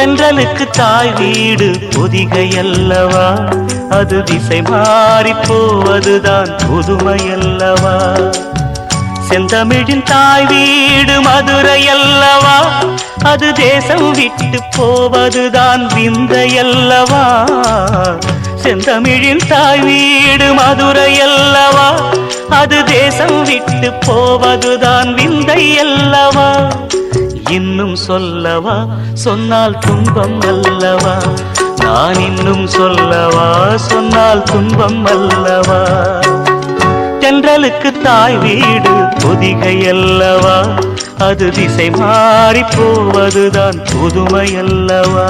தென்றலுக்கு தாய் வீடு பொதிகையல்லவா, அது திசை மாறி போவதுதான் புதுமையல்லவா. செந்தமிழின் தாய் வீடு மதுரையல்லவா, அது தேசம் விட்டு போவதுதான் விந்தையல்லவா. செந்தமிழின் தாய் வீடு மதுரையல்லவா, அது தேசம் விட்டு போவதுதான் விந்தையல்லவா. இன்னும் சொல்லவா, சொன்னால் துன்பம் அல்லவா, நான் இன்னும் சொல்லவா, சொன்னால் துன்பம் அல்லவா. தென்றலுக்கு தாய் வீடு பொதிகையல்லவா, அது திசை மாறி போவதுதான் புதுமையல்லவா.